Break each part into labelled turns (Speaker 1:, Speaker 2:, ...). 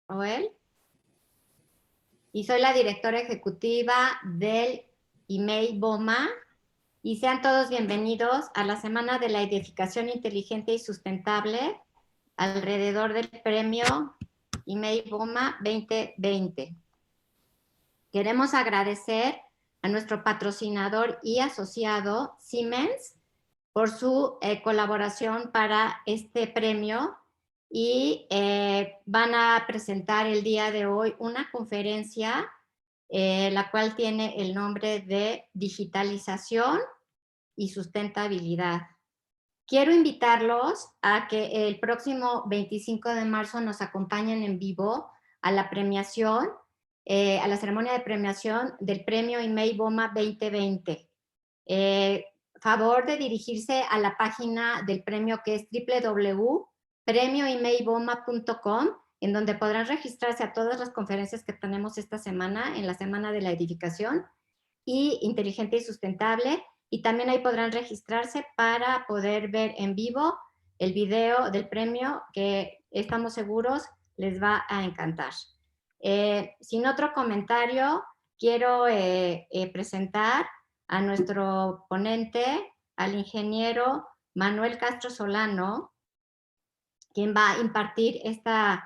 Speaker 1: Joel, y soy la directora ejecutiva del IMEI BOMA, y sean todos bienvenidos a la Semana de la Edificación Inteligente y Sustentable alrededor del premio IMEI BOMA 2020. Queremos agradecer a nuestro patrocinador y asociado Siemens por su colaboración para este premio y van a presentar el día de hoy una conferencia la cual tiene el nombre de Digitalización y Sustentabilidad. Quiero invitarlos a que el próximo 25 de marzo nos acompañen en vivo a la premiación, a la ceremonia de premiación del premio IMEI BOMA 2020. Favor de dirigirse a la página del premio, que es www.premioimeiboma.com, en donde podrán registrarse a todas las conferencias que tenemos esta semana, en la Semana de la Edificación y Inteligente y Sustentable, y también ahí podrán registrarse para poder ver en vivo el video del premio, que estamos seguros les va a encantar. Sin otro comentario, quiero presentar a nuestro ponente, al ingeniero Manuel Castro Solano, quien va a impartir esta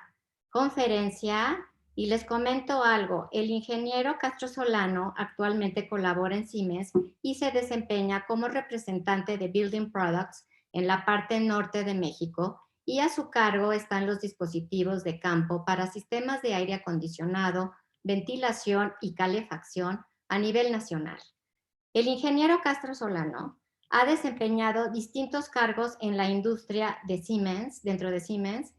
Speaker 1: conferencia. Y les comento algo, el ingeniero Castro Solano actualmente colabora en Siemens y se desempeña como representante de Building Products en la parte norte de México, y a su cargo están los dispositivos de campo para sistemas de aire acondicionado, ventilación y calefacción a nivel nacional. El ingeniero Castro Solano ha desempeñado distintos cargos en la industria de Siemens, dentro de Siemens,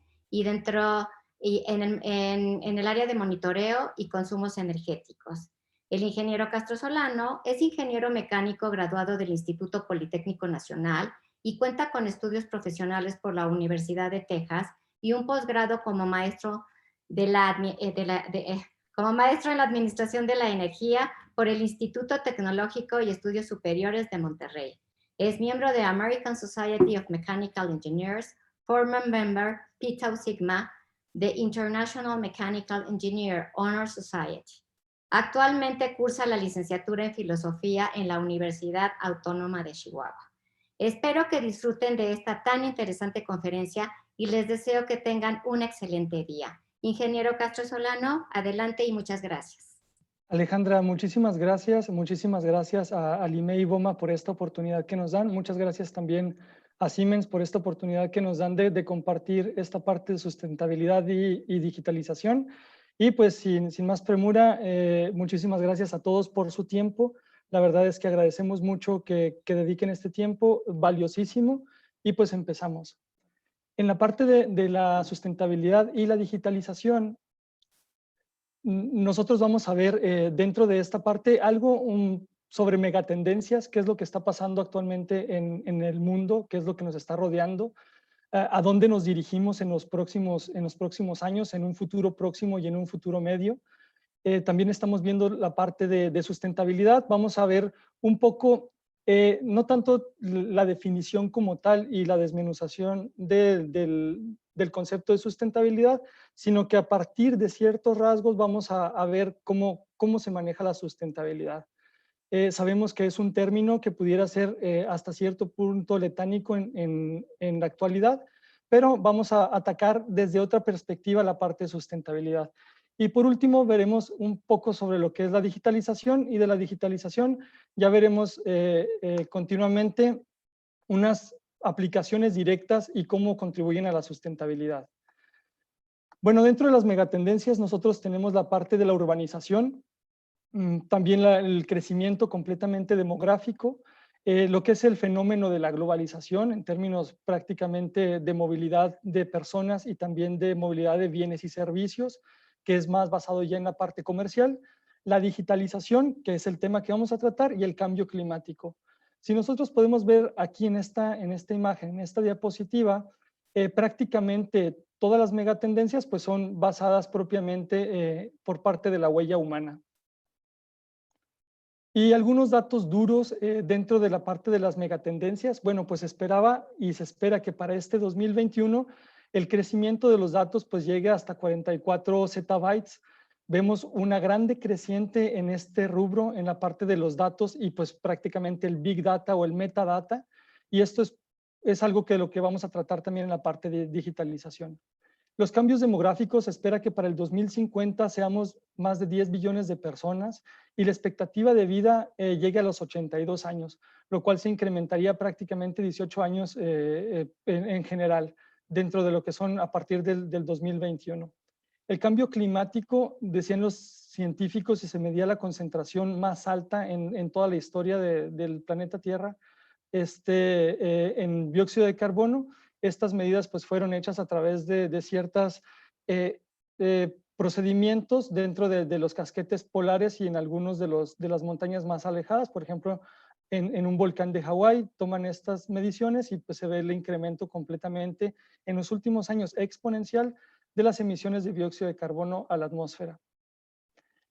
Speaker 1: y en el área de monitoreo y consumos energéticos. El ingeniero Castro Solano es ingeniero mecánico graduado del Instituto Politécnico Nacional y cuenta con estudios profesionales por la Universidad de Texas y un posgrado como maestro como maestro en la Administración de la Energía por el Instituto Tecnológico y Estudios Superiores de Monterrey. Es miembro de American Society of Mechanical Engineers, former member Pi Tau Sigma, the International Mechanical Engineer Honor Society. Actualmente cursa la licenciatura en Filosofía en la Universidad Autónoma de Chihuahua. Espero que disfruten de esta tan interesante conferencia y les deseo que tengan un excelente día. Ingeniero Castro Solano, adelante y muchas gracias.
Speaker 2: Alejandra, muchísimas gracias al IMEI BOMA por esta oportunidad que nos dan. Muchas gracias también a Siemens por esta oportunidad que nos dan de compartir esta parte de sustentabilidad y digitalización. Y pues sin más premura, muchísimas gracias a todos por su tiempo. La verdad es que agradecemos mucho que dediquen este tiempo valiosísimo, y pues empezamos. En la parte de la sustentabilidad y la digitalización, nosotros vamos a ver dentro de esta parte algo sobre megatendencias, qué es lo que está pasando actualmente en el mundo, qué es lo que nos está rodeando, a dónde nos dirigimos en los próximos años, en un futuro próximo y en un futuro medio. También estamos viendo la parte de sustentabilidad. Vamos a ver un poco, no tanto la definición como tal y la desmenuzación del concepto de sustentabilidad, sino que a partir de ciertos rasgos vamos a ver cómo se maneja la sustentabilidad. Sabemos que es un término que pudiera ser hasta cierto punto letánico en la actualidad, pero vamos a atacar desde otra perspectiva la parte de sustentabilidad. Y por último, veremos un poco sobre lo que es la digitalización, y de la digitalización ya veremos continuamente unas aplicaciones directas y cómo contribuyen a la sustentabilidad. Bueno, dentro de las megatendencias nosotros tenemos la parte de la urbanización, también el crecimiento completamente demográfico, lo que es el fenómeno de la globalización en términos prácticamente de movilidad de personas y también de movilidad de bienes y servicios, que es más basado ya en la parte comercial, la digitalización, que es el tema que vamos a tratar, y el cambio climático. Si nosotros podemos ver aquí en esta imagen, en esta diapositiva, prácticamente todas las megatendencias pues son basadas propiamente por parte de la huella humana. Y algunos datos duros dentro de la parte de las megatendencias. Bueno, pues esperaba y se espera que para este 2021 el crecimiento de los datos pues llega hasta 44 zettabytes. Vemos una grande creciente en este rubro, en la parte de los datos y pues prácticamente el Big Data o el Metadata. Y esto es algo que lo que vamos a tratar también en la parte de digitalización. Los cambios demográficos, se espera que para el 2050 seamos más de 10 billones de personas y la expectativa de vida llegue a los 82 años, lo cual se incrementaría prácticamente 18 años en general, dentro de lo que son a partir del 2021. El cambio climático, decían los científicos, si se medía la concentración más alta en toda la historia del planeta Tierra en dióxido de carbono. Estas medidas pues fueron hechas a través de ciertos procedimientos dentro de los casquetes polares y en algunos de las montañas más alejadas. Por ejemplo, en un volcán de Hawái toman estas mediciones y pues se ve el incremento completamente en los últimos años exponencial de las emisiones de dióxido de carbono a la atmósfera.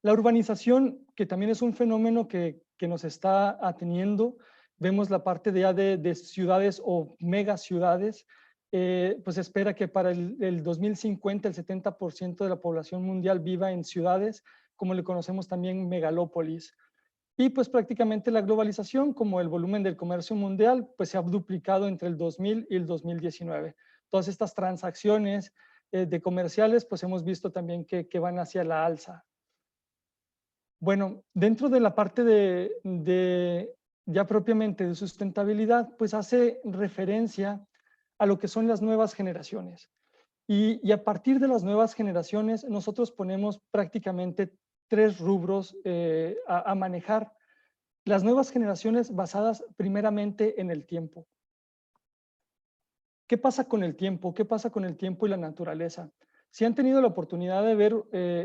Speaker 2: La urbanización, que también es un fenómeno que nos está ateniendo, vemos la parte de ciudades o megaciudades, pues espera que para el 2050 el 70% de la población mundial viva en ciudades, como le conocemos también megalópolis. Y pues prácticamente la globalización, como el volumen del comercio mundial, pues se ha duplicado entre el 2000 y el 2019. Todas estas transacciones de comerciales, pues hemos visto también que van hacia la alza. Bueno, dentro de la parte ya propiamente de sustentabilidad, pues hace referencia a lo que son las nuevas generaciones. Y a partir de las nuevas generaciones, nosotros ponemos prácticamente 3 rubros a manejar. Las nuevas generaciones basadas primeramente en el tiempo. ¿Qué pasa con el tiempo? ¿Qué pasa con el tiempo y la naturaleza? Si han tenido la oportunidad de ver,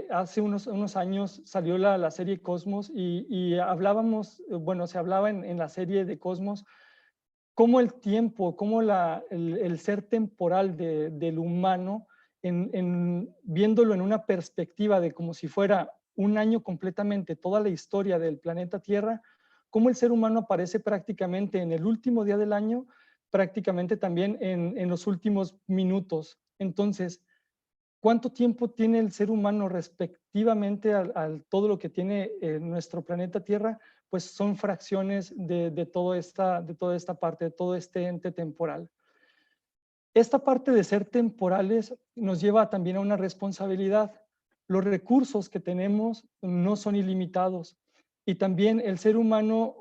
Speaker 2: hace unos años salió la serie Cosmos y hablábamos, bueno, se hablaba en la serie de Cosmos, cómo el tiempo, cómo el ser temporal del humano, viéndolo en una perspectiva de como si fuera un año completamente, toda la historia del planeta Tierra, cómo el ser humano aparece prácticamente en el último día del año, prácticamente también en los últimos minutos. Entonces, ¿cuánto tiempo tiene el ser humano respectivamente a todo lo que tiene nuestro planeta Tierra? Pues son fracciones de toda esta parte, de todo este ente temporal. Esta parte de ser temporales nos lleva también a una responsabilidad. Los recursos que tenemos no son ilimitados y también el ser humano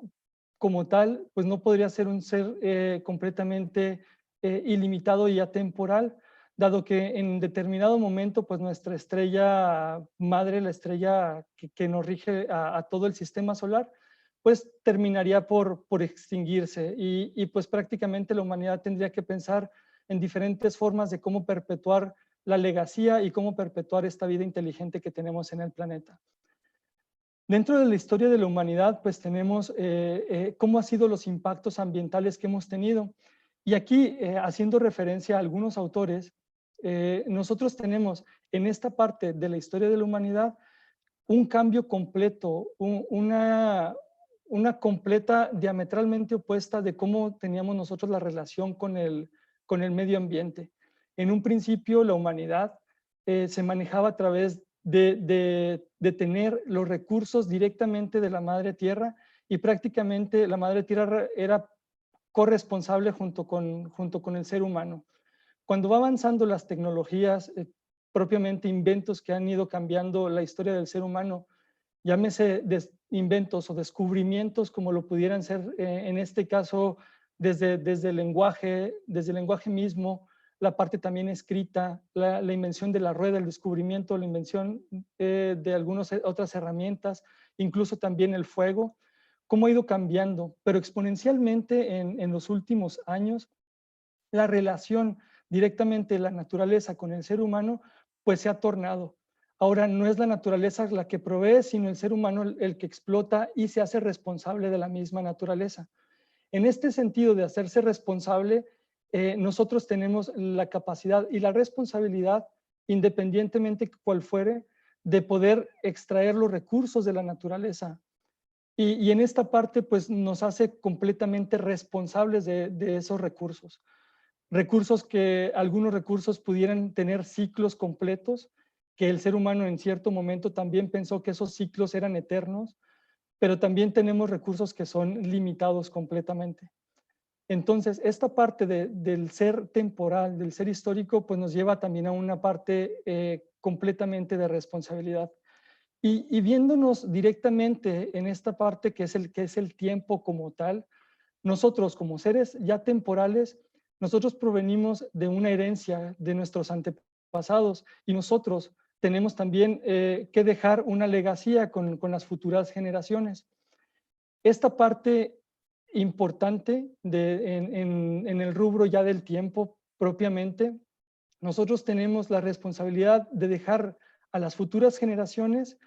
Speaker 2: como tal, pues no podría ser un ser completamente ilimitado y atemporal, dado que en determinado momento, pues nuestra estrella madre, la estrella que nos rige a todo el sistema solar, pues terminaría por extinguirse y pues prácticamente la humanidad tendría que pensar en diferentes formas de cómo perpetuar la legacía y cómo perpetuar esta vida inteligente que tenemos en el planeta. Dentro de la historia de la humanidad, pues tenemos cómo han sido los impactos ambientales que hemos tenido. Y aquí, haciendo referencia a algunos autores, nosotros tenemos en esta parte de la historia de la humanidad un cambio completo, una completa diametralmente opuesta de cómo teníamos nosotros la relación con el medio ambiente. En un principio, la humanidad se manejaba a través de tener los recursos directamente de la madre tierra y prácticamente la madre tierra era corresponsable junto con el ser humano. Cuando va avanzando las tecnologías, propiamente inventos que han ido cambiando la historia del ser humano, llámese inventos o descubrimientos como lo pudieran ser en este caso desde el lenguaje mismo, la parte también escrita, la invención de la rueda, el descubrimiento, la invención de algunas otras herramientas, incluso también el fuego, cómo ha ido cambiando, pero exponencialmente en los últimos años, la relación directamente de la naturaleza con el ser humano, pues se ha tornado. Ahora no es la naturaleza la que provee, sino el ser humano el que explota y se hace responsable de la misma naturaleza. En este sentido de hacerse responsable, nosotros tenemos la capacidad y la responsabilidad, independientemente cuál fuere, de poder extraer los recursos de la naturaleza. Y en esta parte, pues nos hace completamente responsables de esos recursos. algunos recursos pudieran tener ciclos completos, que el ser humano en cierto momento también pensó que esos ciclos eran eternos, pero también tenemos recursos que son limitados completamente. Entonces, esta parte del ser temporal, del ser histórico, pues nos lleva también a una parte completamente de responsabilidad. Y viéndonos directamente en esta parte que es el tiempo como tal, nosotros como seres ya temporales, nosotros provenimos de una herencia de nuestros antepasados y nosotros tenemos también que dejar una legacía con las futuras generaciones. Esta parte importante en el rubro ya del tiempo propiamente, nosotros tenemos la responsabilidad de dejar a las futuras generaciones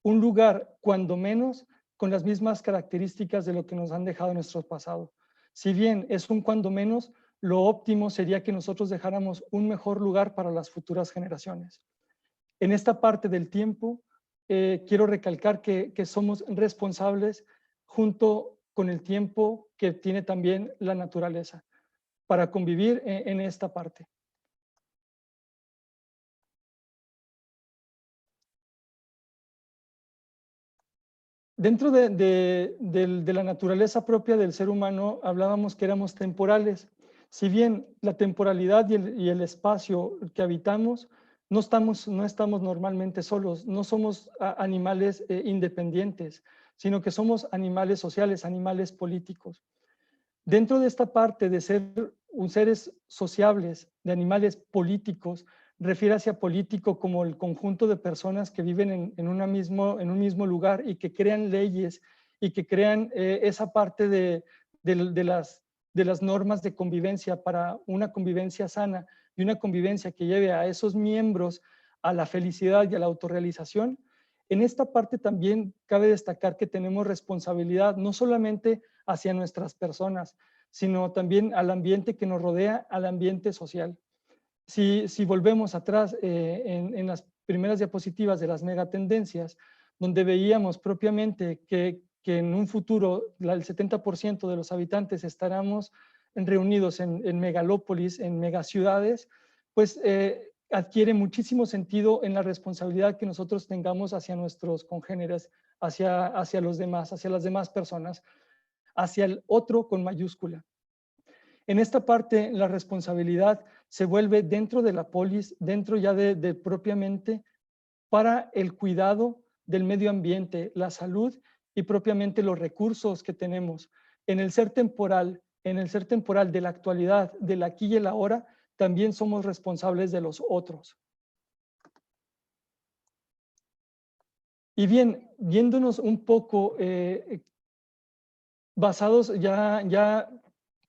Speaker 2: un lugar, cuando menos, con las mismas características de lo que nos han dejado nuestros pasados. Si bien es un cuando menos, lo óptimo sería que nosotros dejáramos un mejor lugar para las futuras generaciones. En esta parte del tiempo, quiero recalcar que somos responsables junto con el tiempo que tiene también la naturaleza para convivir en esta parte. Dentro de la naturaleza propia del ser humano, hablábamos que éramos temporales. Si bien la temporalidad y el espacio que habitamos, no estamos normalmente solos, no somos animales independientes, sino que somos animales sociales, animales políticos. Dentro de esta parte de ser seres sociables, de animales políticos, refiere hacia político como el conjunto de personas que viven en un mismo lugar y que crean leyes y que crean esa parte de las normas de convivencia para una convivencia sana y una convivencia que lleve a esos miembros a la felicidad y a la autorrealización. En esta parte también cabe destacar que tenemos responsabilidad no solamente hacia nuestras personas, sino también al ambiente que nos rodea, al ambiente social. Si volvemos atrás en las primeras diapositivas de las megatendencias, donde veíamos propiamente que en un futuro el 70% de los habitantes estaremos reunidos en megalópolis, en megaciudades, pues adquiere muchísimo sentido en la responsabilidad que nosotros tengamos hacia nuestros congéneres, hacia los demás, hacia las demás personas, hacia el otro con mayúscula. En esta parte, la responsabilidad se vuelve dentro de la polis, dentro ya de propiamente para el cuidado del medio ambiente, la salud y propiamente los recursos que tenemos. En el ser temporal de la actualidad, del aquí y el ahora, también somos responsables de los otros. Y bien, viéndonos un poco basados ya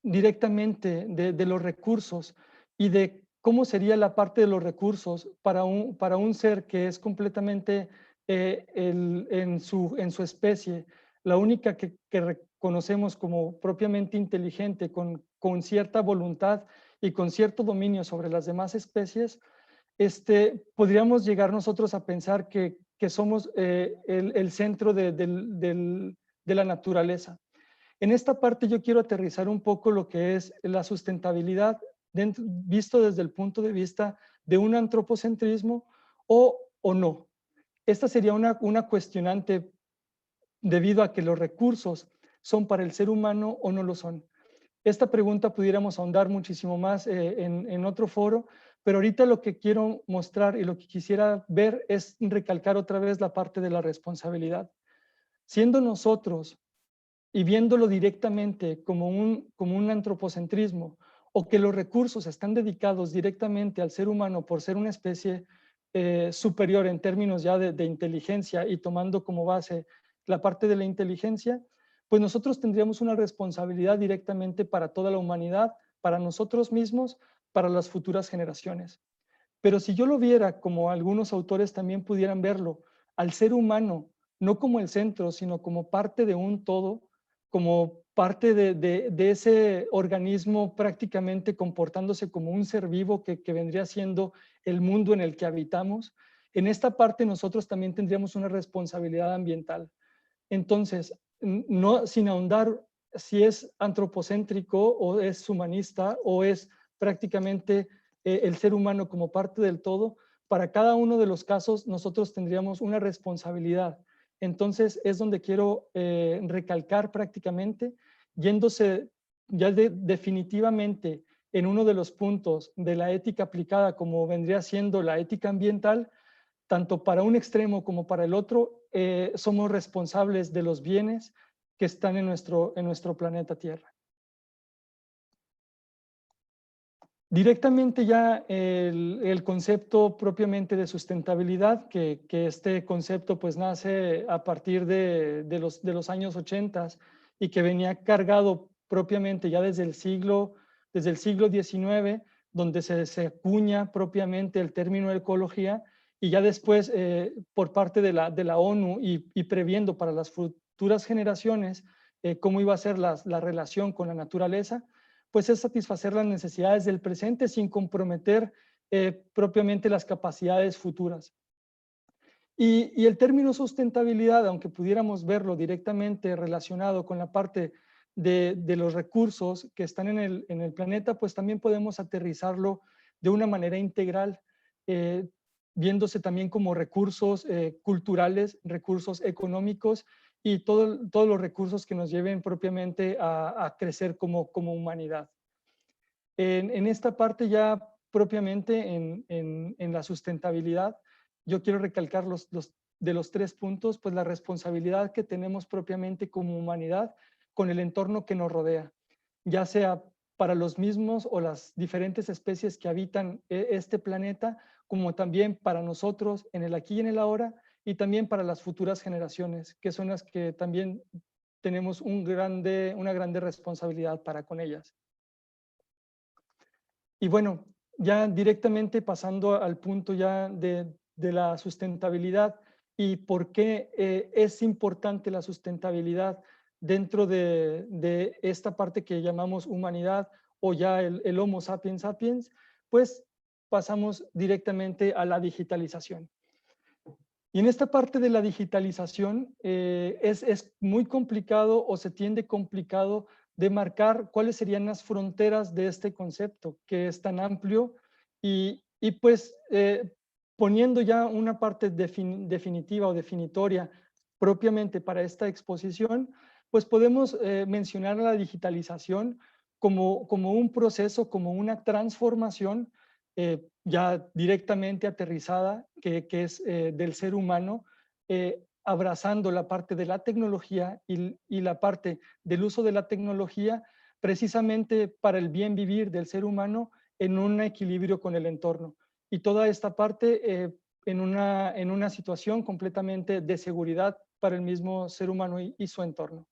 Speaker 2: directamente de los recursos y de cómo sería la parte de los recursos para un ser que es completamente en su especie, la única que reconocemos como propiamente inteligente, con cierta voluntad y con cierto dominio sobre las demás especies, podríamos llegar nosotros a pensar que somos el centro de la naturaleza. En esta parte yo quiero aterrizar un poco lo que es la sustentabilidad visto desde el punto de vista de un antropocentrismo o no. Esta sería una cuestionante debido a que los recursos son para el ser humano o no lo son. Esta pregunta pudiéramos ahondar muchísimo más en otro foro, pero ahorita lo que quiero mostrar y lo que quisiera ver es recalcar otra vez la parte de la responsabilidad. Siendo nosotros y viéndolo directamente como un antropocentrismo o que los recursos están dedicados directamente al ser humano por ser una especie superior en términos ya de inteligencia y tomando como base la parte de la inteligencia, pues nosotros tendríamos una responsabilidad directamente para toda la humanidad, para nosotros mismos, para las futuras generaciones. Pero si yo lo viera como algunos autores también pudieran verlo, al ser humano, no como el centro, sino como parte de un todo, como parte de ese organismo prácticamente comportándose como un ser vivo que vendría siendo el mundo en el que habitamos, en esta parte nosotros también tendríamos una responsabilidad ambiental. Entonces, no sin ahondar si es antropocéntrico o es humanista o es prácticamente el ser humano como parte del todo, para cada uno de los casos nosotros tendríamos una responsabilidad. Entonces es donde quiero recalcar prácticamente, yéndose ya definitivamente en uno de los puntos de la ética aplicada, como vendría siendo la ética ambiental, tanto para un extremo como para el otro, somos responsables de los bienes que están en nuestro planeta Tierra. Directamente ya el concepto propiamente de sustentabilidad, que este concepto pues nace a partir de los años 80 y que venía cargado propiamente ya desde el siglo XIX, donde se acuña propiamente el término ecología, y ya después por parte de la ONU y previendo para las futuras generaciones cómo iba a ser la relación con la naturaleza, pues es satisfacer las necesidades del presente sin comprometer propiamente las capacidades futuras. Y el término sustentabilidad, aunque pudiéramos verlo directamente relacionado con la parte de los recursos que están en el planeta, pues también podemos aterrizarlo de una manera integral, viéndose también como recursos culturales, recursos económicos y todos los recursos que nos lleven propiamente a crecer como humanidad. En esta parte ya propiamente en la sustentabilidad, yo quiero recalcar de los 3 puntos, pues la responsabilidad que tenemos propiamente como humanidad con el entorno que nos rodea, ya sea para los mismos o las diferentes especies que habitan este planeta, como también para nosotros en el aquí y en el ahora, y también para las futuras generaciones, que son las que también tenemos una grande responsabilidad para con ellas. Y bueno, ya directamente pasando al punto ya de la sustentabilidad y por qué es importante la sustentabilidad dentro de esta parte que llamamos humanidad o ya el Homo sapiens sapiens, pues pasamos directamente a la digitalización. Y en esta parte de la digitalización es muy complicado o se tiende complicado de marcar cuáles serían las fronteras de este concepto, que es tan amplio y pues poniendo ya una parte definitiva o definitoria propiamente para esta exposición, pues podemos mencionar la digitalización como un proceso, como una transformación ya directamente aterrizada, que es del ser humano, abrazando la parte de la tecnología y la parte del uso de la tecnología precisamente para el bien vivir del ser humano en un equilibrio con el entorno. Y toda esta parte en una situación completamente de seguridad para el mismo ser humano y su entorno.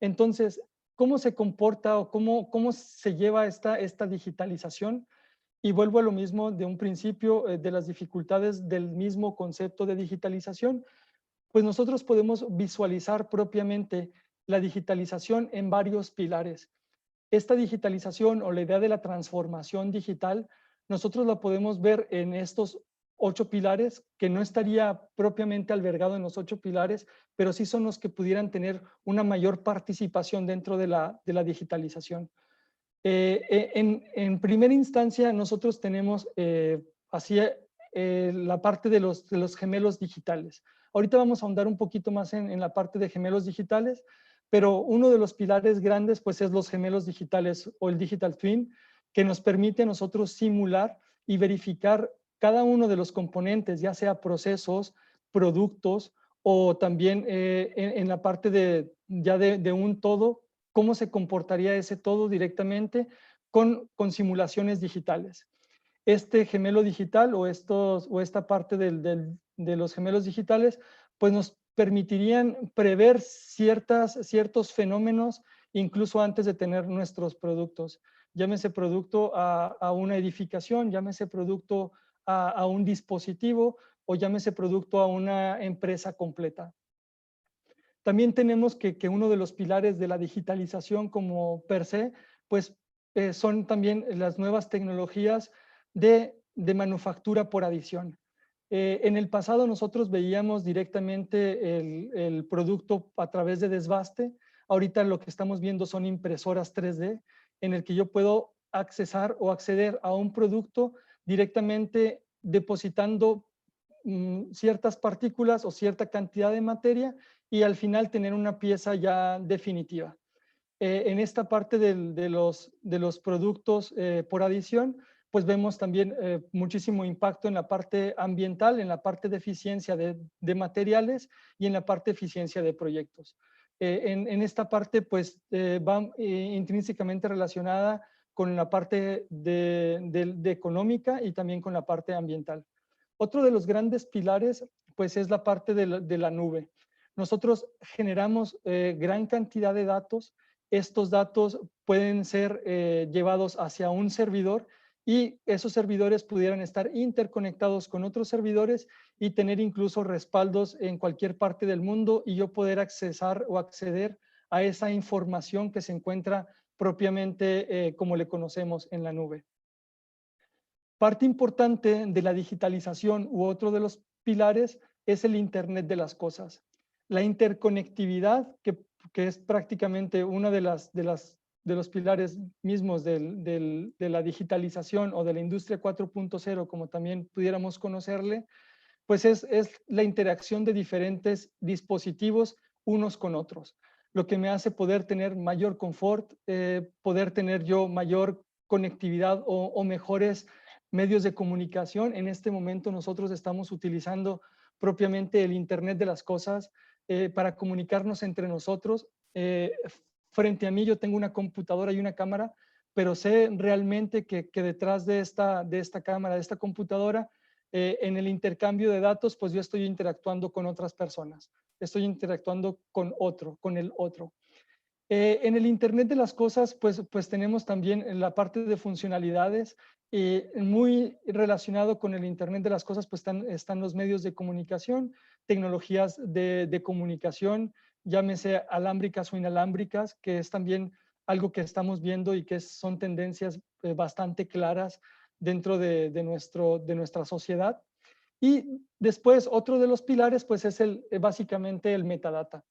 Speaker 2: Entonces, ¿cómo se comporta o cómo se lleva esta digitalización? Y vuelvo a lo mismo de un principio de las dificultades del mismo concepto de digitalización, pues nosotros podemos visualizar propiamente la digitalización en varios pilares. Esta digitalización o la idea de la transformación digital, nosotros la podemos ver en estos 8 pilares, que no estaría propiamente albergado en los 8 pilares, pero sí son los que pudieran tener una mayor participación dentro de la digitalización. En primera instancia, nosotros tenemos la parte de los gemelos digitales. Ahorita vamos a ahondar un poquito más en la parte de gemelos digitales, pero uno de los pilares grandes pues es los gemelos digitales o el Digital Twin, que nos permite a nosotros simular y verificar cada uno de los componentes, ya sea procesos, productos o también en la parte de un todo, cómo se comportaría ese todo directamente con simulaciones digitales. Este gemelo digital o esta parte de los gemelos digitales, pues nos permitirían prever ciertos fenómenos incluso antes de tener nuestros productos. Llámese producto a una edificación, llámese producto a un dispositivo o llámese producto a una empresa completa. También tenemos que uno de los pilares de la digitalización como per se, pues son también las nuevas tecnologías de manufactura por adición. En el pasado nosotros veíamos directamente el producto a través de desbaste. Ahorita lo que estamos viendo son impresoras 3D en el que yo puedo accesar o acceder a un producto directamente depositando ciertas partículas o cierta cantidad de materia y al final tener una pieza ya definitiva. En esta parte de los productos por adición, pues vemos también muchísimo impacto en la parte ambiental, en la parte de eficiencia de materiales y en la parte de eficiencia de proyectos. En esta parte, pues va intrínsecamente relacionada con la parte de económica y también con la parte ambiental. Otro de los grandes pilares, pues es la parte de la nube. Nosotros generamos gran cantidad de datos. Estos datos pueden ser llevados hacia un servidor y esos servidores pudieran estar interconectados con otros servidores y tener incluso respaldos en cualquier parte del mundo y yo poder accesar o acceder a esa información que se encuentra propiamente como le conocemos en la nube. Parte importante de la digitalización u otro de los pilares es el Internet de las cosas. La interconectividad, que es prácticamente una de los pilares mismos de la digitalización o de la industria 4.0, como también pudiéramos conocerle, pues es la interacción de diferentes dispositivos unos con otros, lo que me hace poder tener mayor confort, poder tener yo mayor conectividad o mejores medios de comunicación. En este momento nosotros estamos utilizando propiamente el Internet de las cosas para comunicarnos entre nosotros. Frente a mí yo tengo una computadora y una cámara, pero sé realmente que detrás de esta cámara, de esta computadora, en el intercambio de datos, pues yo estoy interactuando con otras personas, estoy interactuando con el otro. En el Internet de las cosas, pues tenemos también la parte de funcionalidades. Muy relacionado con el Internet de las cosas, pues están los medios de comunicación, tecnologías de comunicación, llámese alámbricas o inalámbricas, que es también algo que estamos viendo y que son tendencias bastante claras dentro de nuestra sociedad. Y después, otro de los pilares, pues es básicamente el metadata.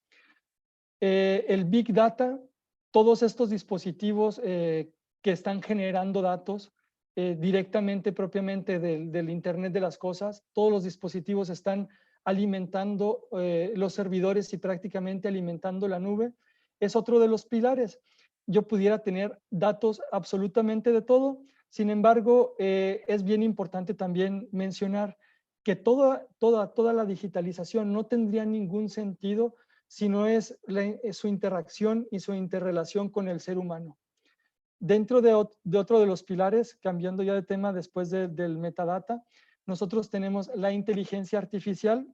Speaker 2: El Big Data, todos estos dispositivos que están generando datos directamente, propiamente del Internet de las cosas, todos los dispositivos están alimentando los servidores y prácticamente alimentando la nube, es otro de los pilares. Yo pudiera tener datos absolutamente de todo, sin embargo, es bien importante también mencionar que toda la digitalización no tendría ningún sentido si no es su interacción y su interrelación con el ser humano. Dentro de otro de los pilares, cambiando ya de tema después del metadata, nosotros tenemos la inteligencia artificial.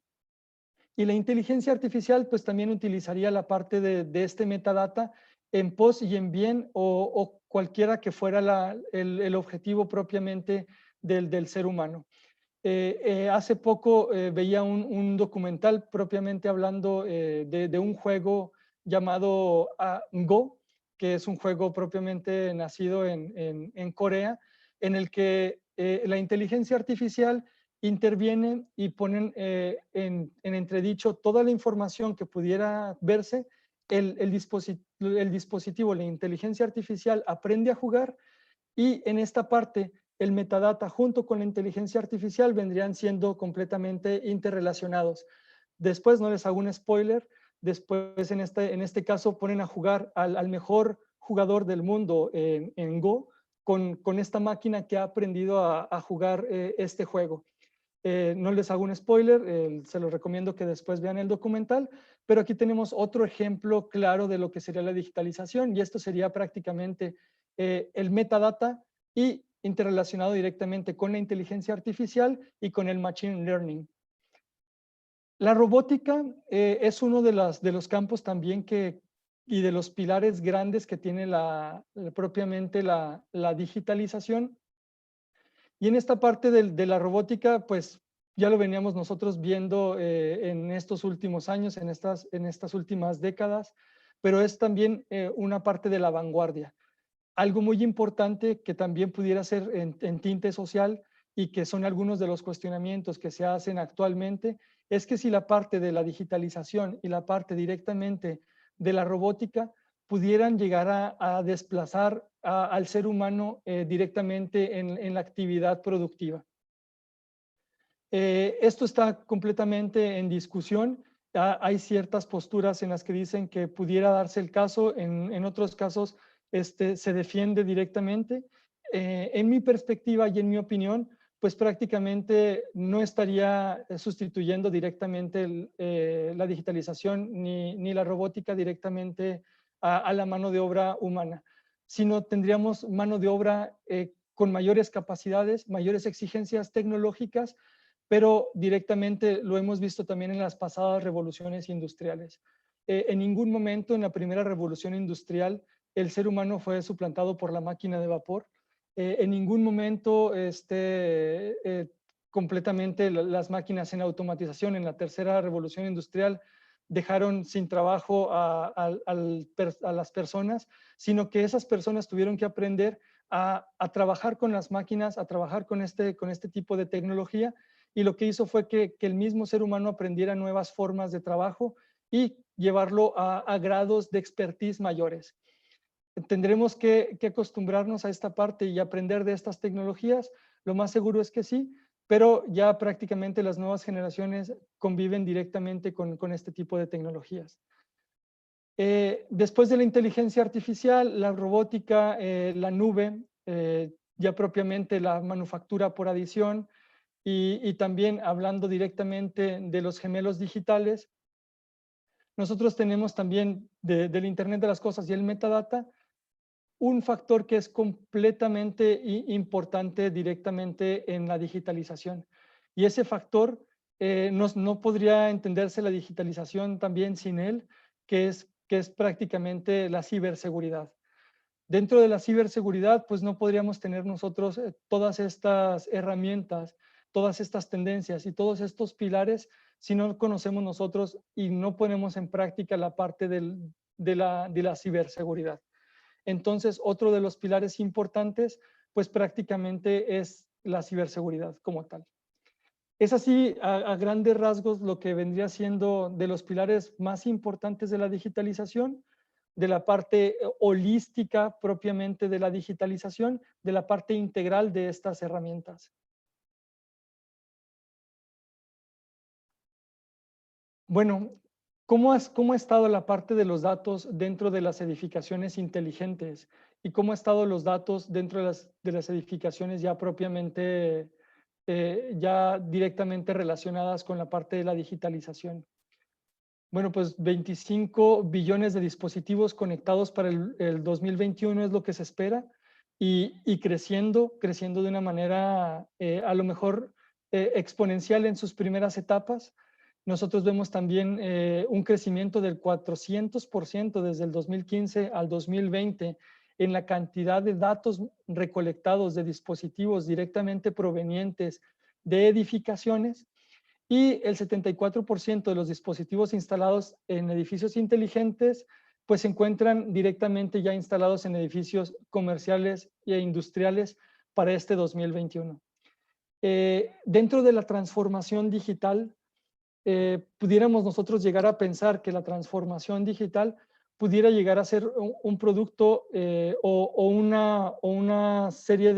Speaker 2: Y la inteligencia artificial pues también utilizaría la parte de este metadata en pos y en bien o cualquiera que fuera el objetivo propiamente del ser humano. Hace poco veía un documental propiamente hablando de un juego llamado Go, que es un juego propiamente nacido en Corea, en el que la inteligencia artificial interviene y ponen en entredicho toda la información que pudiera verse. El dispositivo, la inteligencia artificial aprende a jugar y en esta parte el metadata junto con la inteligencia artificial vendrían siendo completamente interrelacionados. Después, no les hago un spoiler, después en este caso ponen a jugar al mejor jugador del mundo en Go con esta máquina que ha aprendido a jugar este juego. No les hago un spoiler, se los recomiendo que después vean el documental, pero aquí tenemos otro ejemplo claro de lo que sería la digitalización y esto sería prácticamente el metadata y interrelacionado directamente con la inteligencia artificial y con el machine learning. La robótica es uno de los campos también y de los pilares grandes que tiene propiamente la digitalización. Y en esta parte de la robótica, pues ya lo veníamos nosotros viendo en estos últimos años, en estas últimas décadas, pero es también una parte de la vanguardia. Algo muy importante que también pudiera ser en tinte social y que son algunos de los cuestionamientos que se hacen actualmente, es que si la parte de la digitalización y la parte directamente de la robótica pudieran llegar a desplazar al ser humano directamente en la actividad productiva. Esto está completamente en discusión. Hay ciertas posturas en las que dicen que pudiera darse el caso, en otros casos se defiende directamente. En mi perspectiva y en mi opinión, pues prácticamente no estaría sustituyendo directamente la digitalización ni la robótica directamente a la mano de obra humana, sino tendríamos mano de obra con mayores capacidades, mayores exigencias tecnológicas, pero directamente lo hemos visto también en las pasadas revoluciones industriales. En ningún momento en la primera revolución industrial el ser humano fue suplantado por la máquina de vapor. En ningún momento completamente las máquinas en automatización en la tercera revolución industrial dejaron sin trabajo a las personas, sino que esas personas tuvieron que aprender a trabajar con las máquinas, a trabajar con este tipo de tecnología, y lo que hizo fue que el mismo ser humano aprendiera nuevas formas de trabajo y llevarlo a grados de expertise mayores. ¿Tendremos que acostumbrarnos a esta parte y aprender de estas tecnologías? Lo más seguro es que sí, pero ya prácticamente las nuevas generaciones conviven directamente con este tipo de tecnologías. Después de la inteligencia artificial, la robótica, la nube, ya propiamente la manufactura por adición, y también hablando directamente de los gemelos digitales, nosotros tenemos también del Internet de las Cosas y el metadata, un factor que es completamente importante directamente en la digitalización. Y ese factor no podría entenderse la digitalización también sin él, que es prácticamente la ciberseguridad. Dentro de la ciberseguridad, pues no podríamos tener nosotros todas estas herramientas, todas estas tendencias y todos estos pilares si no conocemos nosotros y no ponemos en práctica la parte de la ciberseguridad. Entonces, otro de los pilares importantes, pues prácticamente es la ciberseguridad como tal. Es así, a grandes rasgos, lo que vendría siendo de los pilares más importantes de la digitalización, de la parte holística propiamente de la digitalización, de la parte integral de estas herramientas. Bueno, ¿cómo ha estado la parte de los datos dentro de las edificaciones inteligentes? ¿Y cómo han estado los datos dentro de las edificaciones ya propiamente, ya directamente relacionadas con la parte de la digitalización? Bueno, pues 25 billones de dispositivos conectados para el 2021 es lo que se espera, y creciendo de una manera a lo mejor exponencial en sus primeras etapas. Nosotros vemos también un crecimiento del 400% desde el 2015 al 2020 en la cantidad de datos recolectados de dispositivos directamente provenientes de edificaciones, y el 74% de los dispositivos instalados en edificios inteligentes pues se encuentran directamente ya instalados en edificios comerciales e industriales para este 2021. Dentro de la transformación digital, pudiéramos nosotros llegar a pensar que la transformación digital pudiera llegar a ser un producto o una serie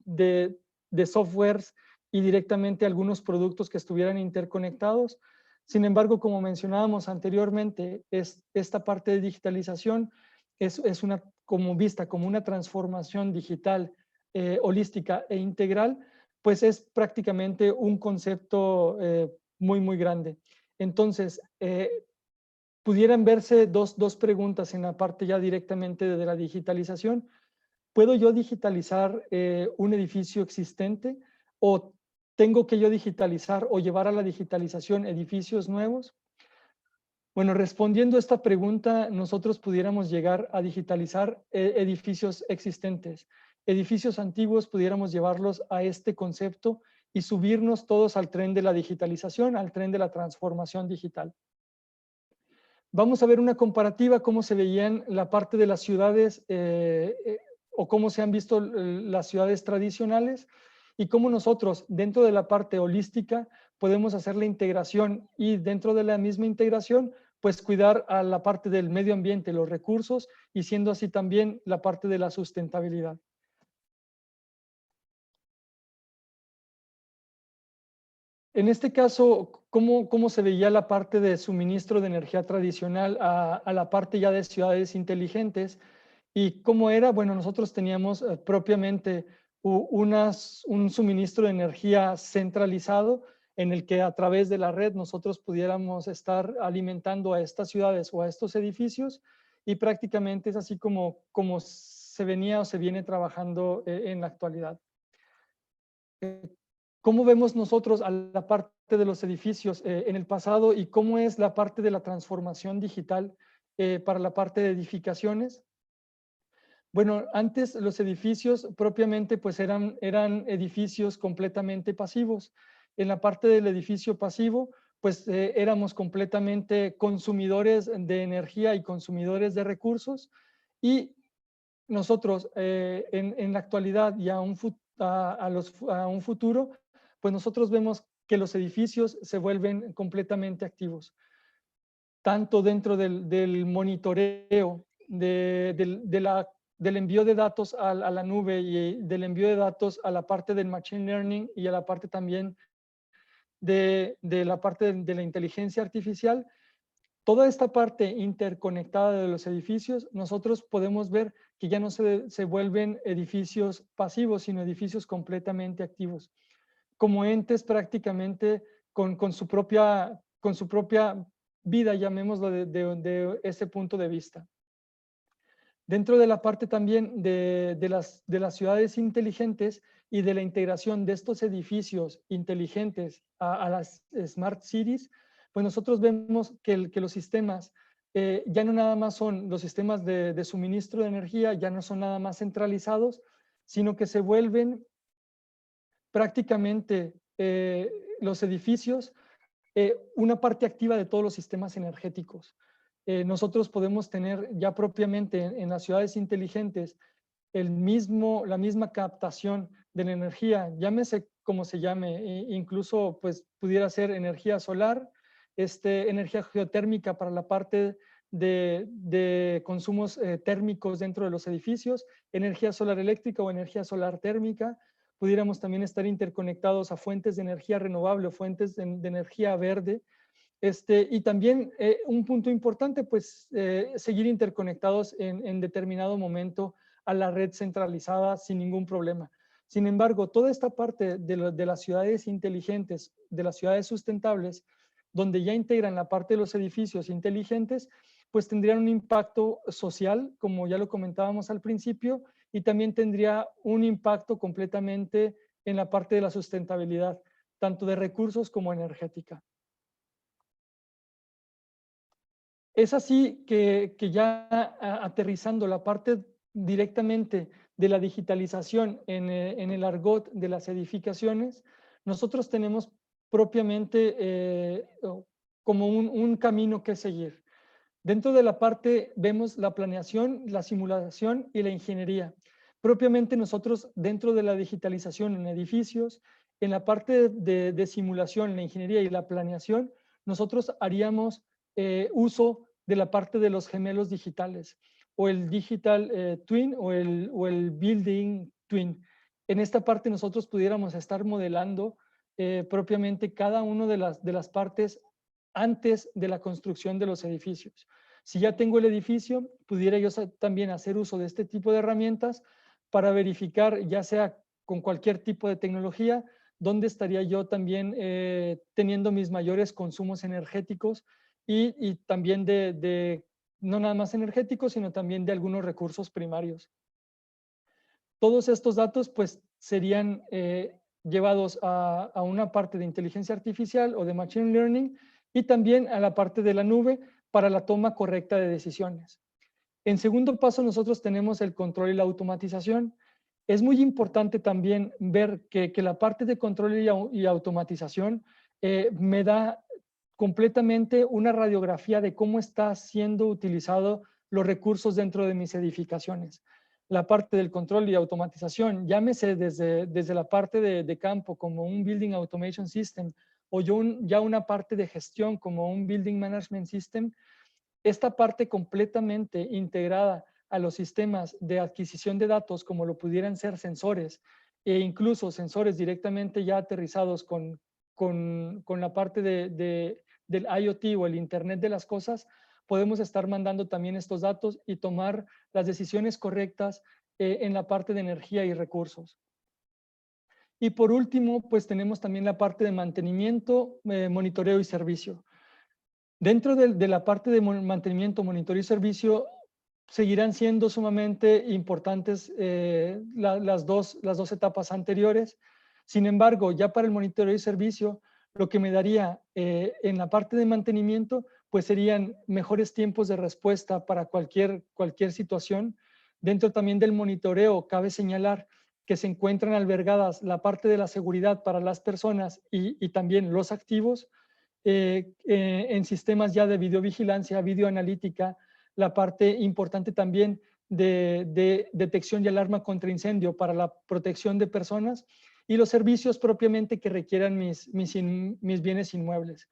Speaker 2: de softwares y directamente algunos productos que estuvieran interconectados. Sin embargo, como mencionábamos anteriormente, esta parte de digitalización es como vista como una transformación digital holística e integral, pues es prácticamente un concepto muy grande. Entonces, pudieran verse dos preguntas en la parte ya directamente de la digitalización. ¿Puedo yo digitalizar un edificio existente, o tengo que yo digitalizar o llevar a la digitalización edificios nuevos? Bueno, respondiendo a esta pregunta, nosotros pudiéramos llegar a digitalizar edificios existentes. Edificios antiguos pudiéramos llevarlos a este concepto y subirnos todos al tren de la digitalización, al tren de la transformación digital. Vamos a ver una comparativa, cómo se veían la parte de las ciudades o cómo se han visto las ciudades tradicionales, y cómo nosotros dentro de la parte holística podemos hacer la integración, y dentro de la misma integración pues cuidar a la parte del medio ambiente, los recursos, y siendo así también la parte de la sustentabilidad. En este caso, ¿cómo se veía la parte de suministro de energía tradicional a la parte ya de ciudades inteligentes? ¿Y cómo era? Bueno, nosotros teníamos propiamente un suministro de energía centralizado en el que a través de la red nosotros pudiéramos estar alimentando a estas ciudades o a estos edificios, y prácticamente es así como se venía o se viene trabajando en la actualidad. ¿Cómo vemos nosotros a la parte de los edificios en el pasado y cómo es la parte de la transformación digital para la parte de edificaciones? Bueno, antes los edificios propiamente pues eran edificios completamente pasivos. En la parte del edificio pasivo pues éramos completamente consumidores de energía y consumidores de recursos, y nosotros en la actualidad y a un futuro, pues nosotros vemos que los edificios se vuelven completamente activos, tanto dentro del monitoreo, del envío de datos a la nube y del envío de datos a la parte del machine learning y a la parte también de la parte de la inteligencia artificial. Toda esta parte interconectada de los edificios, nosotros podemos ver que ya no se vuelven edificios pasivos, sino edificios completamente activos, como entes prácticamente con su propia vida, llamémoslo de ese punto de vista. Dentro de la parte también de las ciudades inteligentes y de la integración de estos edificios inteligentes a las Smart Cities, pues nosotros vemos que los sistemas ya no nada más son los sistemas de suministro de energía, ya no son nada más centralizados, sino que se vuelven prácticamente los edificios una parte activa de todos los sistemas energéticos. Nosotros podemos tener ya propiamente en las ciudades inteligentes la misma captación de la energía, llámese como se llame, incluso pues pudiera ser energía solar, energía geotérmica para la parte de consumos térmicos dentro de los edificios, energía solar eléctrica o energía solar térmica. Pudiéramos también estar interconectados a fuentes de energía renovable o fuentes de energía verde. Y también un punto importante, pues seguir interconectados en determinado momento a la red centralizada sin ningún problema. Sin embargo, toda esta parte de las ciudades inteligentes, de las ciudades sustentables, donde ya integran la parte de los edificios inteligentes, pues tendrían un impacto social, como ya lo comentábamos al principio, y también tendría un impacto completamente en la parte de la sustentabilidad, tanto de recursos como energética. Es así que ya aterrizando la parte directamente de la digitalización en el argot de las edificaciones, nosotros tenemos propiamente como un camino que seguir. Dentro de la parte vemos la planeación, la simulación y la ingeniería. Propiamente nosotros dentro de la digitalización en edificios, en la parte de simulación, la ingeniería y la planeación, nosotros haríamos uso de la parte de los gemelos digitales o el digital twin o el building twin. En esta parte nosotros pudiéramos estar modelando propiamente cada una de las partes antes de la construcción de los edificios. Si ya tengo el edificio, pudiera yo también hacer uso de este tipo de herramientas para verificar, ya sea con cualquier tipo de tecnología, dónde estaría yo también teniendo mis mayores consumos energéticos y también no nada más energéticos, sino también de algunos recursos primarios. Todos estos datos pues serían llevados a una parte de inteligencia artificial o de machine learning y también a la parte de la nube para la toma correcta de decisiones. En segundo paso, nosotros tenemos el control y la automatización. Es muy importante también ver que la parte de control y automatización me da completamente una radiografía de cómo está siendo utilizado los recursos dentro de mis edificaciones. La parte del control y automatización, llámese desde la parte de campo como un Building Automation System o ya una parte de gestión como un Building Management System, esta parte completamente integrada a los sistemas de adquisición de datos, como lo pudieran ser sensores, e incluso sensores directamente ya aterrizados con la parte del IoT o el Internet de las cosas, podemos estar mandando también estos datos y tomar las decisiones correctas en la parte de energía y recursos. Y por último, pues tenemos también la parte de mantenimiento, monitoreo y servicio. Dentro de la parte de mantenimiento, monitoreo y servicio, seguirán siendo sumamente importantes las dos etapas anteriores. Sin embargo, ya para el monitoreo y servicio, lo que me daría en la parte de mantenimiento, pues serían mejores tiempos de respuesta para cualquier situación. Dentro también del monitoreo, cabe señalar que se encuentran albergadas la parte de la seguridad para las personas y también los activos, en sistemas ya de videovigilancia, videoanalítica, la parte importante también de detección y alarma contra incendio para la protección de personas y los servicios propiamente que requieran mis bienes inmuebles.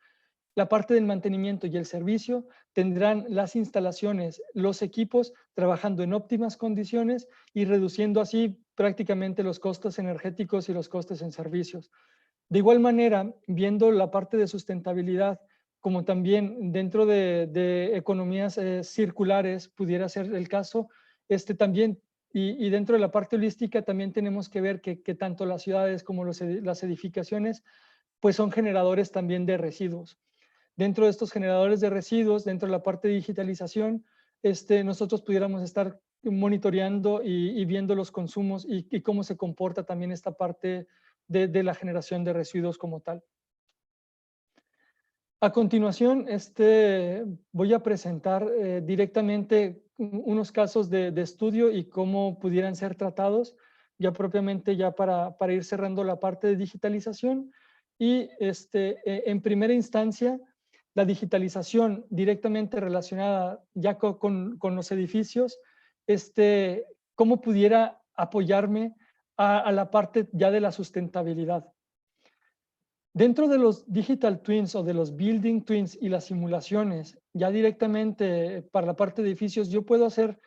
Speaker 2: La parte del mantenimiento y el servicio tendrán las instalaciones, los equipos trabajando en óptimas condiciones y reduciendo así prácticamente los costos energéticos y los costes en servicios. De igual manera, viendo la parte de sustentabilidad, como también dentro de economías circulares pudiera ser el caso, también, y dentro de la parte holística también tenemos que ver que tanto las ciudades como las edificaciones, pues son generadores también de residuos. Dentro de estos generadores de residuos, dentro de la parte de digitalización, nosotros pudiéramos estar monitoreando y viendo los consumos y cómo se comporta también esta parte de la generación de residuos como tal. A continuación, voy a presentar directamente unos casos de estudio y cómo pudieran ser tratados, ya propiamente ya para ir cerrando la parte de digitalización. Y en primera instancia, la digitalización directamente relacionada ya con los edificios, cómo pudiera apoyarme a la parte ya de la sustentabilidad. Dentro de los digital twins o de los building twins y las simulaciones, ya directamente para la parte de edificios, yo puedo hacer,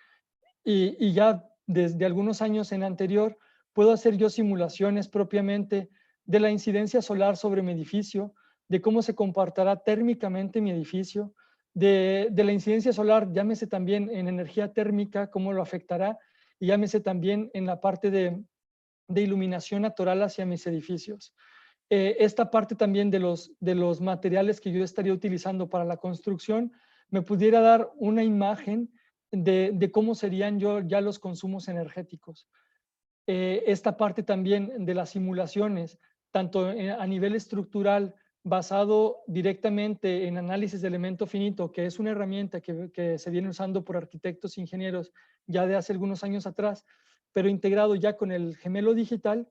Speaker 2: y ya desde algunos años en anterior, puedo hacer yo simulaciones propiamente de la incidencia solar sobre mi edificio, de cómo se comportará térmicamente mi edificio, de la incidencia solar, llámese también en energía térmica, cómo lo afectará, y llámese también en la parte de iluminación natural hacia mis edificios. Esta parte también de los materiales que yo estaría utilizando para la construcción me pudiera dar una imagen de cómo serían ya los consumos energéticos. Esta parte también de las simulaciones, tanto a nivel estructural, basado directamente en análisis de elemento finito, que es una herramienta que se viene usando por arquitectos e ingenieros ya de hace algunos años atrás, pero integrado ya con el gemelo digital,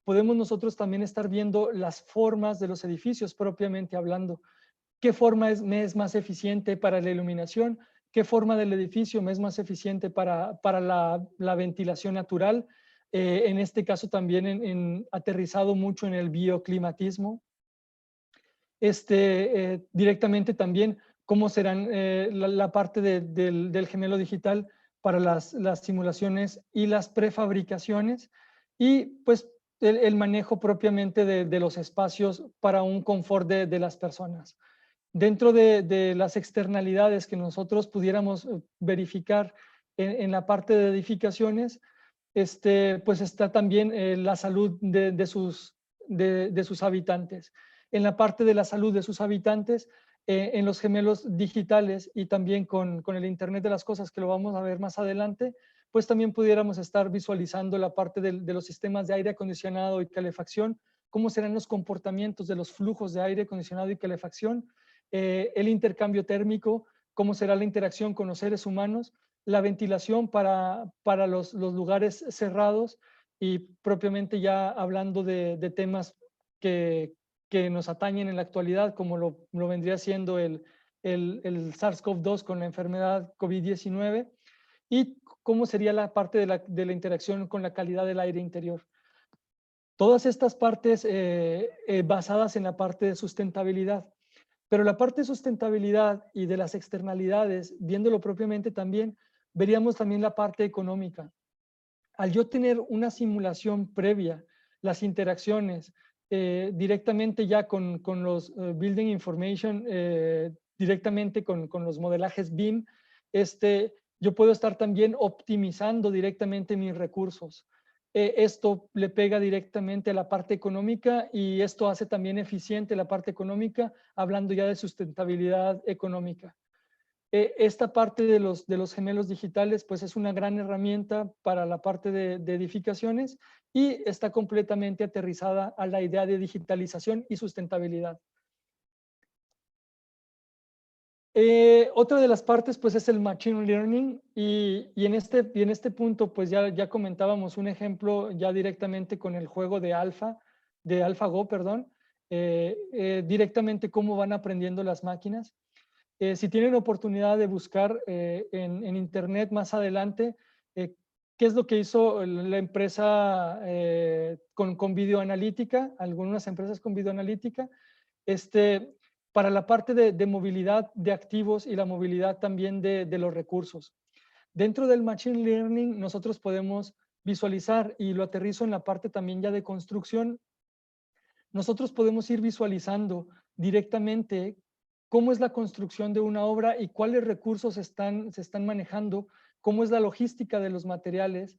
Speaker 2: podemos nosotros también estar viendo las formas de los edificios propiamente hablando. ¿Qué forma me es más eficiente para la iluminación? ¿Qué forma del edificio me es más eficiente para la ventilación natural? En este caso también aterrizado mucho en el bioclimatismo. Directamente también cómo serán la parte del gemelo digital para las simulaciones y las prefabricaciones y pues el manejo propiamente de los espacios para un confort de las personas. Dentro de las externalidades que nosotros pudiéramos verificar en la parte de edificaciones, pues está también la salud de sus habitantes. En la parte de la salud de sus habitantes, en los gemelos digitales y también con el Internet de las cosas, que lo vamos a ver más adelante, pues también pudiéramos estar visualizando la parte de los sistemas de aire acondicionado y calefacción, cómo serán los comportamientos de los flujos de aire acondicionado y calefacción, el intercambio térmico, cómo será la interacción con los seres humanos, la ventilación para los lugares cerrados y propiamente ya hablando de temas que nos atañen en la actualidad, como lo vendría siendo el SARS-CoV-2 con la enfermedad COVID-19 y cómo sería la parte de la interacción con la calidad del aire interior. Todas estas partes basadas en la parte de sustentabilidad. Pero la parte de sustentabilidad y de las externalidades, viéndolo propiamente también, veríamos también la parte económica. Al yo tener una simulación previa, las interacciones directamente ya con los Building Information, directamente con los modelajes BIM, yo puedo estar también optimizando directamente mis recursos. Esto le pega directamente a la parte económica y esto hace también eficiente la parte económica, hablando ya de sustentabilidad económica. Esta parte de los gemelos digitales pues es una gran herramienta para la parte de edificaciones y está completamente aterrizada a la idea de digitalización y sustentabilidad. Otra de las partes pues es el Machine Learning y en este punto pues ya comentábamos un ejemplo ya directamente con el juego de AlphaGo, perdón, directamente cómo van aprendiendo las máquinas. Si tienen oportunidad de buscar en internet más adelante, qué es lo que hizo la empresa con videoanalítica, algunas empresas con videoanalítica, para la parte de movilidad de activos y la movilidad también de los recursos. Dentro del Machine Learning nosotros podemos visualizar, y lo aterrizo en la parte también ya de construcción, nosotros podemos ir visualizando directamente cómo es la construcción de una obra y cuáles recursos se están manejando, cómo es la logística de los materiales,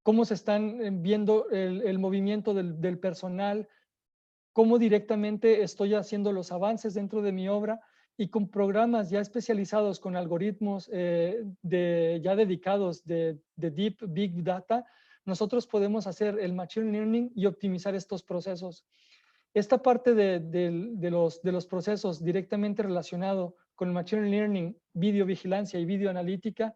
Speaker 2: cómo se están viendo el movimiento del personal, cómo directamente estoy haciendo los avances dentro de mi obra y con programas ya especializados, con algoritmos ya dedicados de Deep Big Data, nosotros podemos hacer el Machine Learning y optimizar estos procesos. Esta parte de los procesos directamente relacionado con el Machine Learning, videovigilancia y videoanalítica,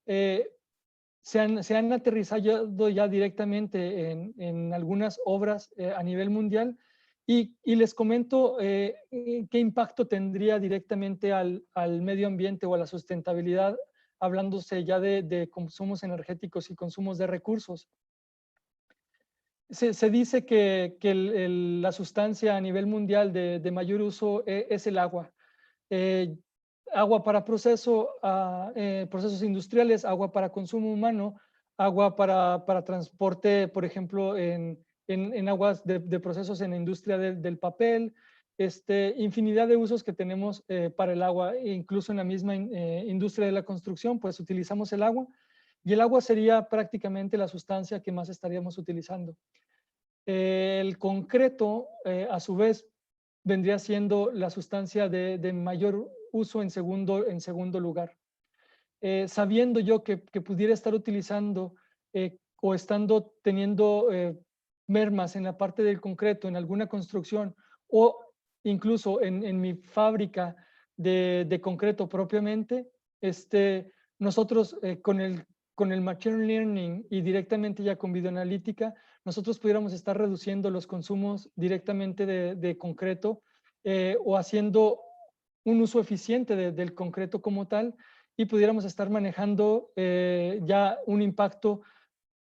Speaker 2: se han aterrizado ya directamente en algunas obras a nivel mundial y les comento qué impacto tendría directamente al medio ambiente o a la sustentabilidad, hablándose ya de consumos energéticos y consumos de recursos. Se dice que la sustancia a nivel mundial de mayor uso es el agua. Agua para procesos industriales, agua para consumo humano, agua para transporte, por ejemplo, en aguas de procesos en la industria del papel, infinidad de usos que tenemos para el agua, incluso en la misma industria de la construcción, pues utilizamos el agua y el agua sería prácticamente la sustancia que más estaríamos utilizando. El concreto, a su vez, vendría siendo la sustancia de mayor uso en segundo lugar. Sabiendo yo que pudiera estar utilizando o estando teniendo mermas en la parte del concreto, en alguna construcción o incluso en mi fábrica de concreto propiamente, nosotros con el Machine Learning y directamente ya con videoanalítica, nosotros pudiéramos estar reduciendo los consumos directamente de concreto o haciendo un uso eficiente del concreto como tal y pudiéramos estar manejando ya un impacto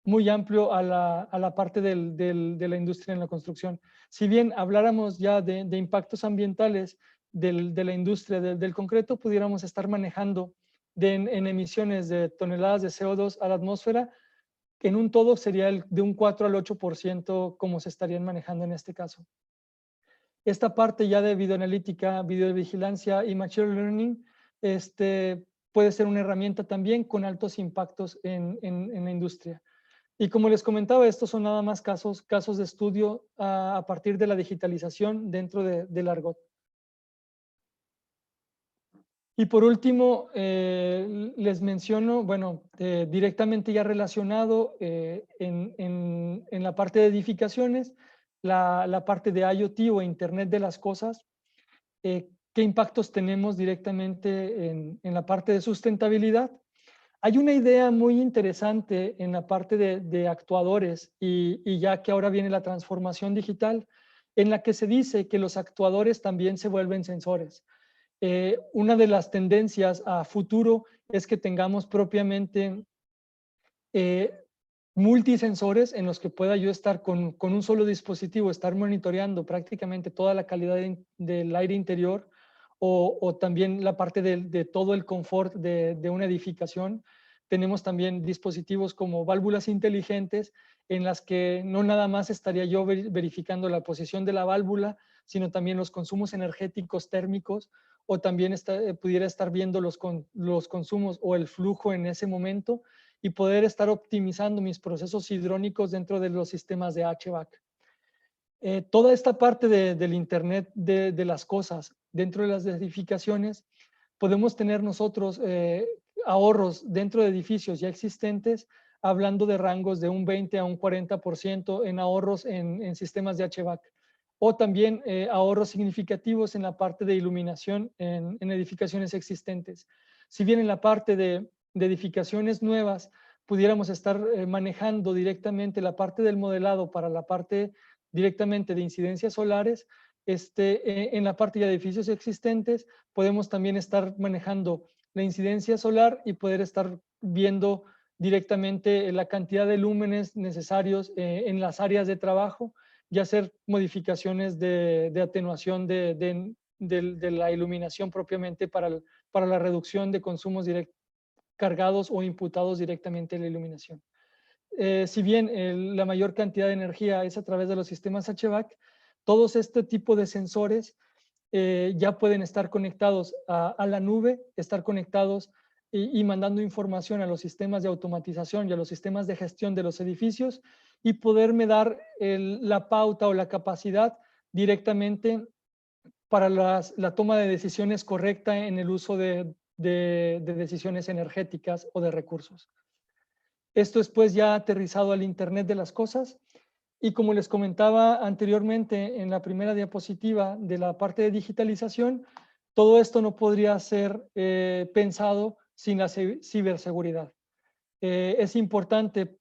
Speaker 2: muy amplio a la parte de la industria en la construcción. Si bien habláramos ya de impactos ambientales de la industria del concreto, pudiéramos estar manejando en emisiones de toneladas de CO2 a la atmósfera, que en un todo sería de un 4 al 8% como se estarían manejando en este caso. Esta parte ya de videoanalítica, videovigilancia y machine learning puede ser una herramienta también con altos impactos en la industria. Y como les comentaba, estos son nada más casos de estudio a partir de la digitalización dentro del Argot. Y por último, les menciono, bueno, directamente ya relacionado en la parte de edificaciones, la parte de IoT o Internet de las Cosas, qué impactos tenemos directamente en la parte de sustentabilidad. Hay una idea muy interesante en la parte de actuadores y ya que ahora viene la transformación digital, en la que se dice que los actuadores también se vuelven sensores. Una de las tendencias a futuro es que tengamos propiamente multisensores en los que pueda yo estar con un solo dispositivo, estar monitoreando prácticamente toda la calidad del aire interior o también la parte de todo el confort de una edificación. Tenemos también dispositivos como válvulas inteligentes en las que no nada más estaría yo verificando la posición de la válvula, sino también los consumos energéticos térmicos o también pudiera estar viendo los consumos o el flujo en ese momento y poder estar optimizando mis procesos hidrónicos dentro de los sistemas de HVAC. Toda esta parte del Internet de las cosas dentro de las edificaciones, podemos tener nosotros ahorros dentro de edificios ya existentes, hablando de rangos de un 20 a un 40% en ahorros en sistemas de HVAC. O también ahorros significativos en la parte de iluminación en edificaciones existentes. Si bien en la parte de edificaciones nuevas pudiéramos estar manejando directamente la parte del modelado para la parte directamente de incidencias solares, en la parte de edificios existentes podemos también estar manejando la incidencia solar y poder estar viendo directamente la cantidad de lúmenes necesarios en las áreas de trabajo y hacer modificaciones de atenuación de la iluminación propiamente para la reducción de consumos cargados o imputados directamente a la iluminación. Si bien la mayor cantidad de energía es a través de los sistemas HVAC, todos este tipo de sensores ya pueden estar conectados a la nube, estar conectados y mandando información a los sistemas de automatización y a los sistemas de gestión de los edificios y poderme dar la pauta o la capacidad directamente para la toma de decisiones correcta en el uso de decisiones energéticas o de recursos. Esto es pues ya aterrizado al Internet de las cosas y como les comentaba anteriormente en la primera diapositiva de la parte de digitalización, todo esto no podría ser pensado sin la ciberseguridad. Es importante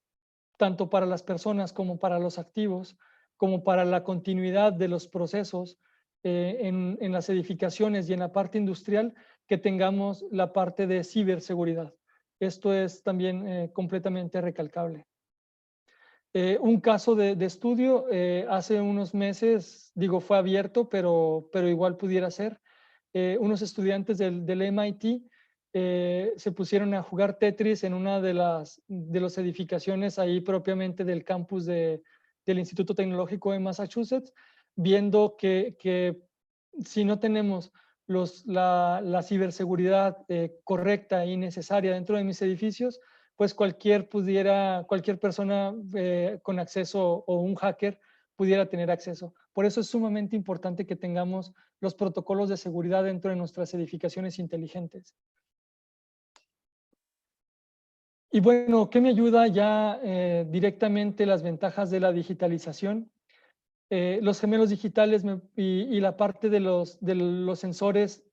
Speaker 2: tanto para las personas como para los activos, como para la continuidad de los procesos en las edificaciones y en la parte industrial, que tengamos la parte de ciberseguridad. Esto es también completamente recalcable. Un caso de estudio hace unos meses, digo, fue abierto, pero igual pudiera ser. Unos estudiantes del MIT se pusieron a jugar Tetris en una de las edificaciones ahí propiamente del campus del Instituto Tecnológico de Massachusetts, viendo que si no tenemos la ciberseguridad correcta y necesaria dentro de mis edificios, pues cualquier persona con acceso o un hacker pudiera tener acceso. Por eso es sumamente importante que tengamos los protocolos de seguridad dentro de nuestras edificaciones inteligentes. Y bueno, ¿qué me ayuda ya directamente las ventajas de la digitalización? Los gemelos digitales y la parte de los sensores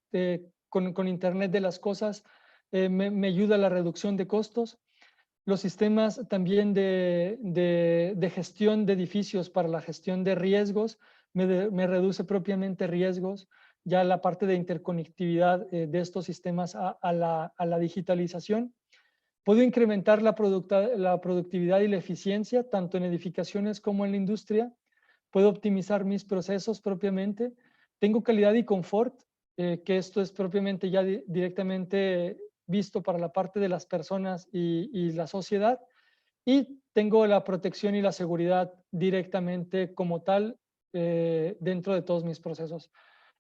Speaker 2: con Internet de las cosas me ayuda a la reducción de costos. Los sistemas también de gestión de edificios para la gestión de riesgos me reduce propiamente riesgos. Ya la parte de interconectividad de estos sistemas a la digitalización. Puedo incrementar la productividad y la eficiencia tanto en edificaciones como en la industria. Puedo optimizar mis procesos propiamente. Tengo calidad y confort, que esto es propiamente ya directamente visto para la parte de las personas y la sociedad. Y tengo la protección y la seguridad directamente como tal dentro de todos mis procesos.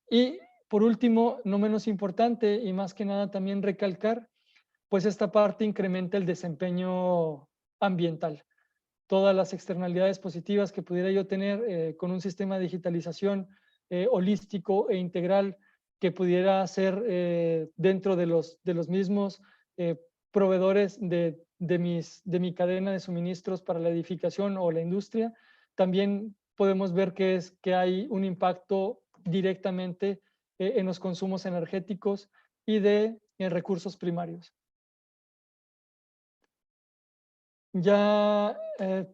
Speaker 2: Y por último, no menos importante y más que nada también recalcar, pues esta parte incrementa el desempeño ambiental. Todas las externalidades positivas que pudiera yo tener con un sistema de digitalización holístico e integral que pudiera ser dentro de los mismos proveedores de mi cadena de suministros para la edificación o la industria, también podemos ver que hay un impacto directamente en los consumos energéticos y de recursos primarios. Ya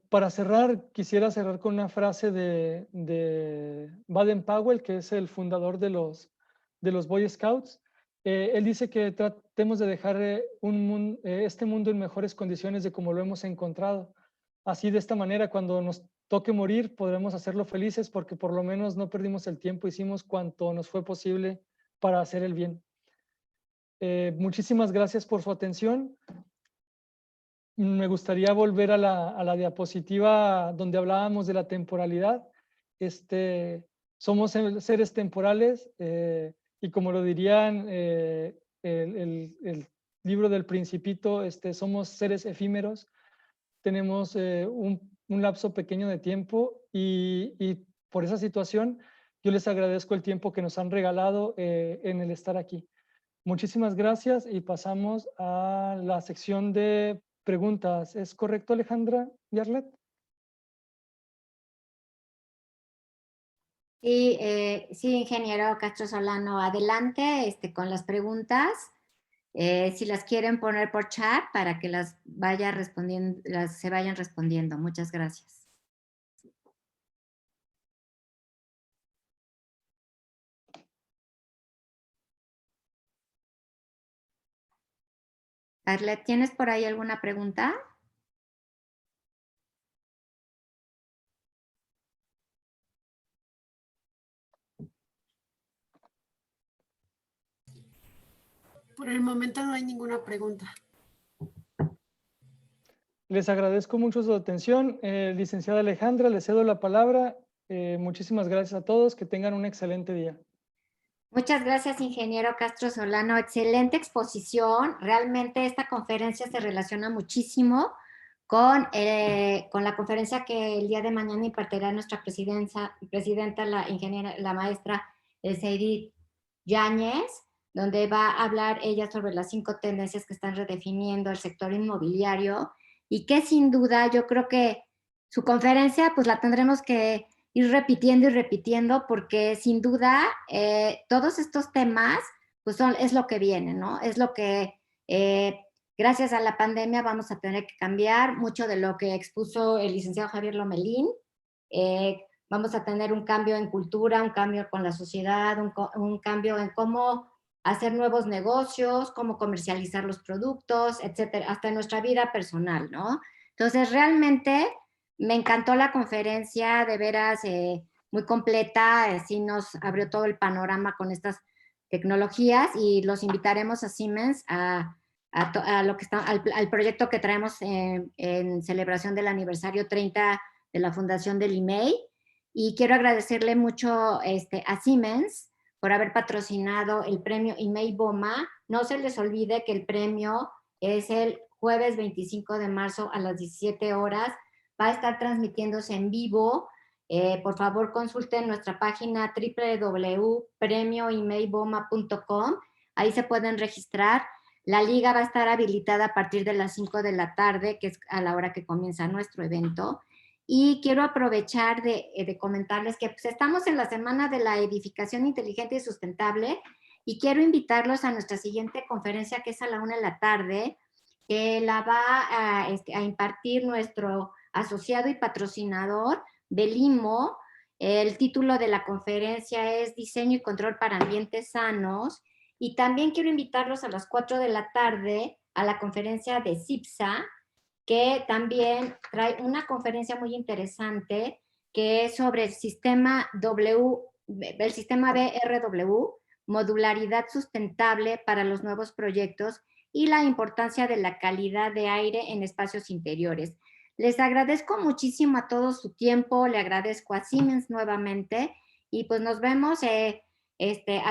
Speaker 2: para cerrar, quisiera cerrar con una frase de Baden-Powell, que es el fundador de los Boy Scouts. Él dice que tratemos de dejar este mundo en mejores condiciones de como lo hemos encontrado. Así, de esta manera, cuando nos toque morir, podremos hacerlo felices porque por lo menos no perdimos el tiempo, hicimos cuanto nos fue posible para hacer el bien. Muchísimas gracias por su atención. Me gustaría volver a la diapositiva donde hablábamos de la temporalidad. Somos seres temporales y como lo dirían el libro del Principito, somos seres efímeros. Tenemos un lapso pequeño de tiempo y por esa situación yo les agradezco el tiempo que nos han regalado en el estar aquí. Muchísimas gracias y pasamos a la sección de preguntas. ¿Es correcto, Alejandra Yarlet?
Speaker 1: Sí, sí, ingeniero Castro Solano, adelante con las preguntas. Si las quieren poner por chat para que las vaya respondiendo, se vayan respondiendo. Muchas gracias. Arlet, ¿tienes por ahí alguna pregunta?
Speaker 3: Por el momento no hay ninguna pregunta.
Speaker 2: Les agradezco mucho su atención. Licenciada Alejandra, le cedo la palabra. Muchísimas gracias a todos. Que tengan un excelente día.
Speaker 1: Muchas gracias, ingeniero Castro Solano. Excelente exposición. Realmente esta conferencia se relaciona muchísimo con la conferencia que el día de mañana impartirá nuestra presidenta, la ingeniera, la maestra Elseidit Yáñez, donde va a hablar ella sobre las 5 tendencias que están redefiniendo el sector inmobiliario y que sin duda yo creo que su conferencia pues la tendremos que ir repitiendo y repitiendo porque sin duda todos estos temas pues es lo que viene, ¿no? Es lo que gracias a la pandemia vamos a tener que cambiar mucho de lo que expuso el licenciado Javier Lomelín. Vamos a tener un cambio en cultura, un cambio con la sociedad, un cambio en cómo hacer nuevos negocios, cómo comercializar los productos, etcétera, hasta en nuestra vida personal, ¿no? Entonces, realmente me encantó la conferencia, de veras muy completa, sí nos abrió todo el panorama con estas tecnologías y los invitaremos a Siemens a lo que está, al proyecto que traemos en celebración del aniversario 30 de la fundación del IMEI. Y quiero agradecerle mucho a Siemens por haber patrocinado el premio IMEI BOMA. No se les olvide que el premio es el jueves 25 de marzo a las 17 horas. Va a estar transmitiéndose en vivo. Por favor, consulten nuestra página www.premioimeiboma.com. Ahí se pueden registrar. La liga va a estar habilitada a partir de las 5 de la tarde, que es a la hora que comienza nuestro evento. Y quiero aprovechar de comentarles que pues, estamos en la semana de la edificación inteligente y sustentable y quiero invitarlos a nuestra siguiente conferencia que es a la 1 de la tarde, que la va a impartir nuestro asociado y patrocinador Belimo. El título de la conferencia es Diseño y Control para Ambientes Sanos. Y también quiero invitarlos a las 4 de la tarde a la conferencia de CIPSA, que también trae una conferencia muy interesante que es sobre el sistema BRW, modularidad sustentable para los nuevos proyectos y la importancia de la calidad de aire en espacios interiores. Les agradezco muchísimo a todos su tiempo, le agradezco a Siemens nuevamente y pues nos vemos a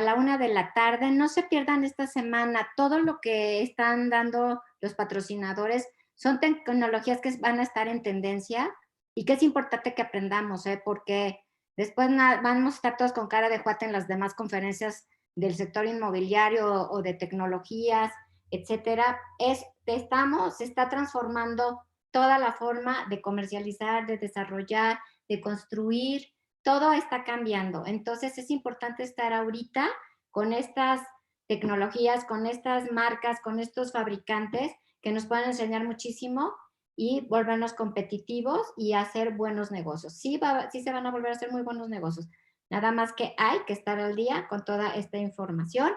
Speaker 1: la 1 de la tarde. No se pierdan esta semana todo lo que están dando los patrocinadores. Son tecnologías que van a estar en tendencia y que es importante que aprendamos, porque después vamos a estar todos con cara de juate en las demás conferencias del sector inmobiliario o de tecnologías, etcétera. Se está transformando toda la forma de comercializar, de desarrollar, de construir, todo está cambiando. Entonces es importante estar ahorita con estas tecnologías, con estas marcas, con estos fabricantes que nos pueden enseñar muchísimo y volvernos competitivos y hacer buenos negocios. Sí se van a volver a hacer muy buenos negocios. Nada más que hay que estar al día con toda esta información.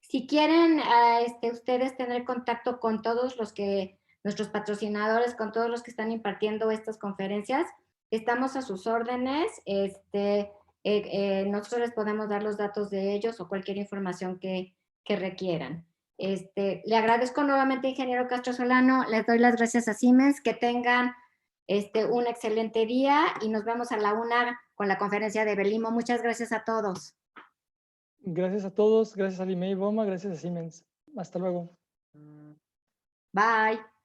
Speaker 1: Si quieren ustedes tener contacto con todos los que nuestros patrocinadores, con todos los que están impartiendo estas conferencias. Estamos a sus órdenes. Nosotros les podemos dar los datos de ellos o cualquier información que requieran. Le agradezco nuevamente, ingeniero Castro Solano. Les doy las gracias a Siemens. Que tengan un excelente día y nos vemos a la 1:00 con la conferencia de Belimo. Muchas gracias a todos.
Speaker 2: Gracias a todos, gracias a Limei Boma, gracias a Siemens. Hasta luego.
Speaker 1: Bye.